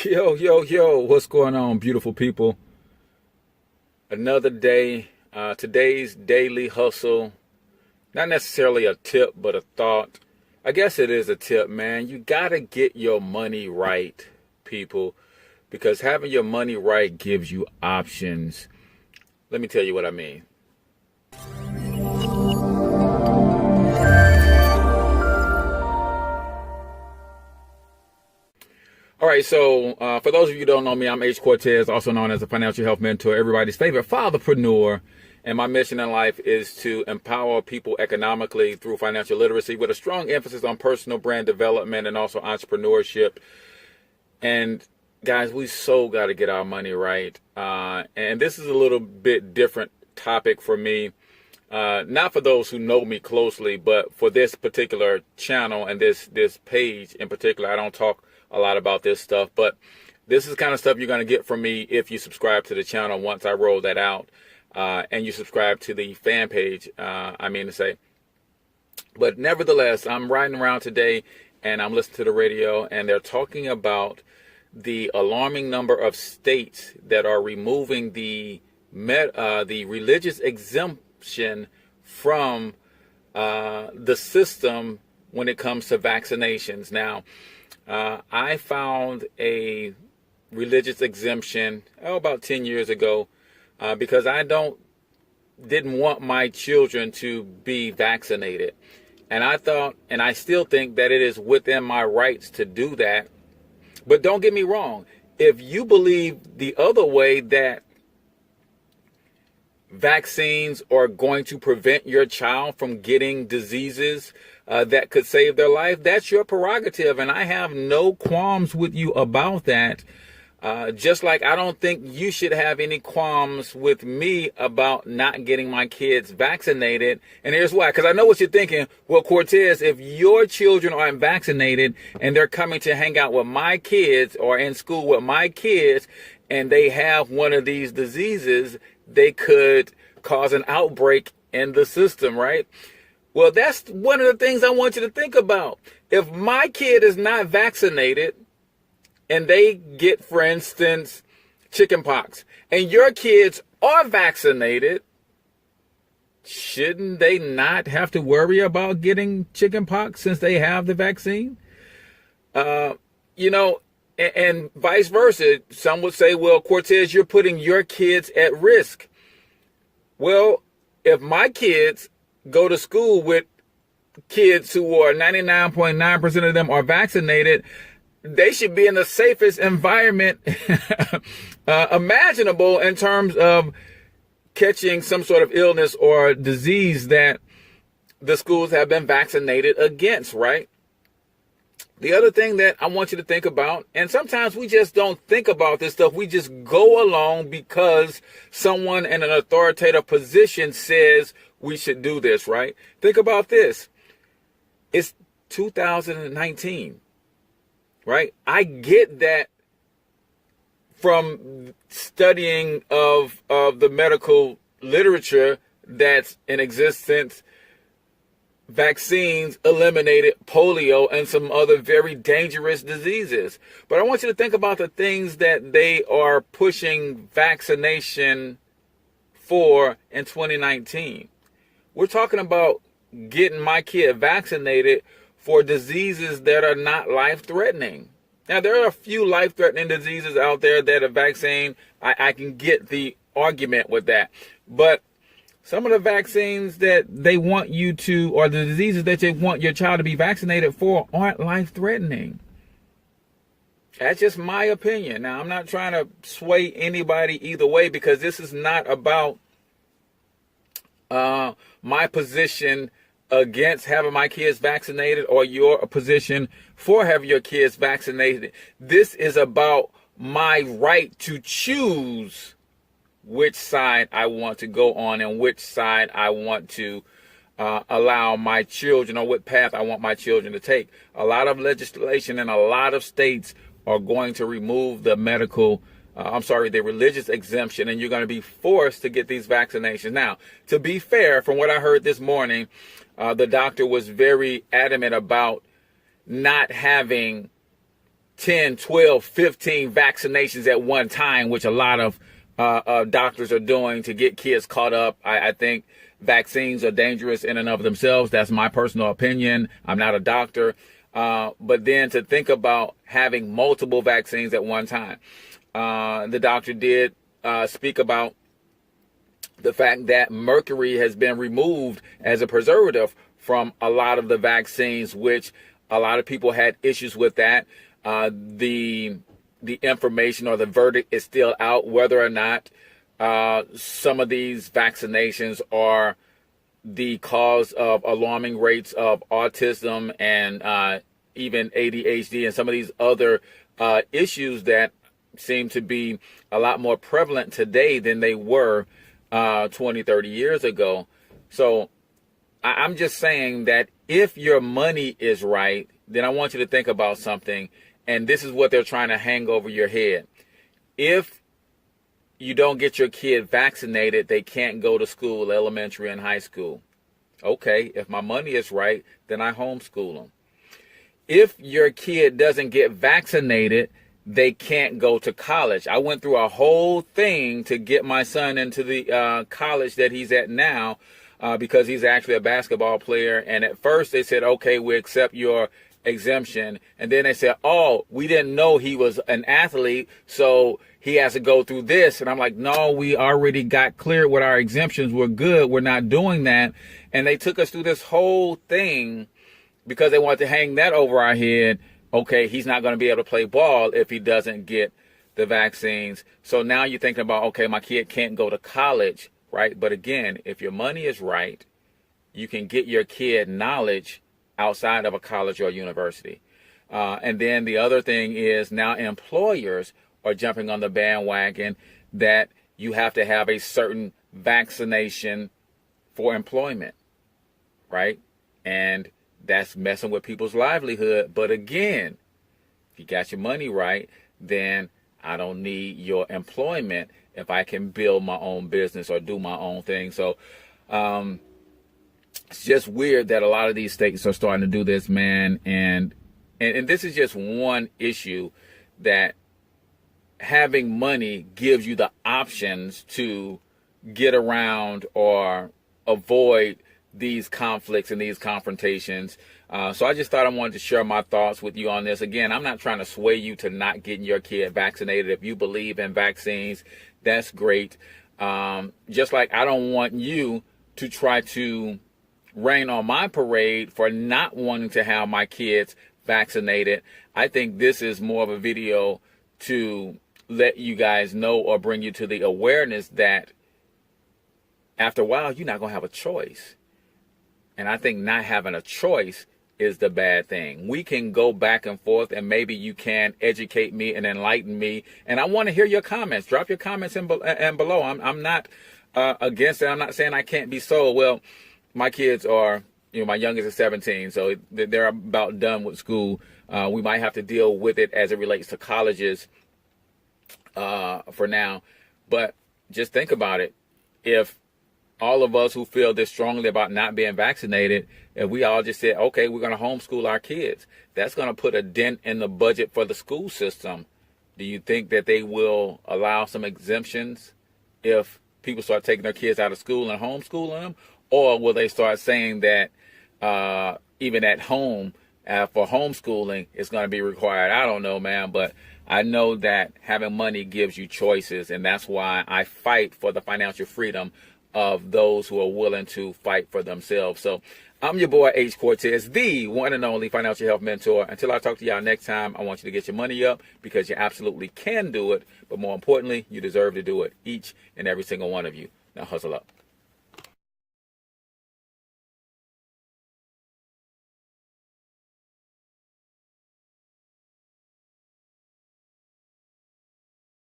Yo, yo, yo, what's going on, beautiful people? Another day, today's daily hustle. Not necessarily a tip, but a thought. I guess it is a tip, man. You gotta get your money right, people, because having your money right gives you options. Let me tell you what I mean. All right, so for those of you who don't know me, I'm H. Cortez, also known as a financial health mentor, everybody's favorite fatherpreneur. And my mission in life is to empower people economically through financial literacy with a strong emphasis on personal brand development and also entrepreneurship. And guys, we so got to get our money right. And this is a little bit different topic for me. Not for those who know me closely, but for this particular channel and this page in particular. I don't talk a lot about this stuff, but this is the kind of stuff you're going to get from me if you subscribe to the channel once I roll that out, and you subscribe to the fan page, I mean to say. But nevertheless, I'm riding around today and I'm listening to the radio, and they're talking about the alarming number of states that are removing the religious exemption from the system when it comes to vaccinations. Now, I found a religious exemption about 10 years ago because I didn't want my children to be vaccinated. And I thought, and I still think that it is within my rights to do that. But don't get me wrong. If you believe the other way, that vaccines are going to prevent your child from getting diseases that could save their life, that's your prerogative, and I have no qualms with you about that. Just like I don't think you should have any qualms with me about not getting my kids vaccinated. And here's why. Because I know what you're thinking. Well, Cortez, if your children aren't vaccinated and they're coming to hang out with my kids or in school with my kids, and they have one of these diseases, they could cause an outbreak in the system, right? Well, that's one of the things I want you to think about. If my kid is not vaccinated and they get, for instance, chickenpox, and your kids are vaccinated, shouldn't they not have to worry about getting chickenpox since they have the vaccine? And vice versa. Some would say, well, Cortez, you're putting your kids at risk. Well, if my kids go to school with kids who are 99.9% of them are vaccinated, they should be in the safest environment imaginable in terms of catching some sort of illness or disease that the schools have been vaccinated against, right? The other thing that I want you to think about, and sometimes we just don't think about this stuff, we just go along because someone in an authoritative position says we should do this, right? Think about this. It's 2019, right? I get that from studying of the medical literature that's in existence. Vaccines eliminated polio and some other very dangerous diseases. But I want you to think about the things that they are pushing vaccination for in 2019. We're talking about getting my kid vaccinated for diseases that are not life-threatening. Now, there are a few life-threatening diseases out there that a vaccine, I can get the argument with that. But some of the vaccines that they want you to, or the diseases that they want your child to be vaccinated for, aren't life-threatening. That's just my opinion. Now, I'm not trying to sway anybody either way, because this is not about my position against having my kids vaccinated or your position for having your kids vaccinated. This is about my right to choose which side I want to go on and which side I want to allow my children, or what path I want my children to take. A lot of legislation in a lot of states are going to remove the the religious exemption, and you're going to be forced to get these vaccinations. Now, to be fair, from what I heard this morning, the doctor was very adamant about not having 10, 12, 15 vaccinations at one time, which a lot of doctors are doing to get kids caught up. I think vaccines are dangerous in and of themselves. That's my personal opinion. I'm not a doctor. But then to think about having multiple vaccines at one time. The doctor did speak about the fact that mercury has been removed as a preservative from a lot of the vaccines, which a lot of people had issues with that. The information or the verdict is still out whether or not some of these vaccinations are the cause of alarming rates of autism and even ADHD and some of these other issues that seem to be a lot more prevalent today than they were 20, 30 years ago. So I'm just saying that if your money is right, then I want you to think about something. And this is what they're trying to hang over your head. If you don't get your kid vaccinated, they can't go to school, elementary and high school. Okay, if my money is right, then I homeschool them. If your kid doesn't get vaccinated, they can't go to college. I went through a whole thing to get my son into the college that he's at now because he's actually a basketball player. And at first they said, okay, we accept your exemption. And then they said, oh, we didn't know he was an athlete, so he has to go through this. And I'm like, no, we already got cleared with our exemptions. We're good. We're not doing that. And they took us through this whole thing because they wanted to hang that over our head. Okay, he's not going to be able to play ball if he doesn't get the vaccines. So now you're thinking about, okay, my kid can't go to college, right? But again, if your money is right, you can get your kid knowledge outside of a college or university. And then the other thing is now employers are jumping on the bandwagon that you have to have a certain vaccination for employment, right? And that's messing with people's livelihood. But again, if you got your money right, then I don't need your employment if I can build my own business or do my own thing. So it's just weird that a lot of these states are starting to do this, man. And this is just one issue, that having money gives you the options to get around or avoid these conflicts and these confrontations. So I just thought I wanted to share my thoughts with you on this. Again, I'm not trying to sway you to not getting your kid vaccinated. If you believe in vaccines, that's great. Just like I don't want you to try to rain on my parade for not wanting to have my kids vaccinated. I think this is more of a video to let you guys know or bring you to the awareness that after a while, you're not going to have a choice. And I think not having a choice is the bad thing. We can go back and forth, and maybe you can educate me and enlighten me. And I want to hear your comments. Drop your comments in below. I'm not against it. I'm not saying I can't be sold. Well, my kids are, my youngest is 17, so they're about done with school. We might have to deal with it as it relates to colleges for now. But just think about it. If all of us who feel this strongly about not being vaccinated, if we all just said, okay, we're going to homeschool our kids, that's going to put a dent in the budget for the school system. Do you think that they will allow some exemptions if people start taking their kids out of school and homeschooling them? Or will they start saying that even at home for homeschooling it's going to be required? I don't know, man, but I know that having money gives you choices, and that's why I fight for the financial freedom of those who are willing to fight for themselves. So I'm your boy H. Cortez, the one and only financial health mentor. Until I talk to y'all next time, I want you to get your money up, because you absolutely can do it. But more importantly, you deserve to do it, each and every single one of you. Now hustle up.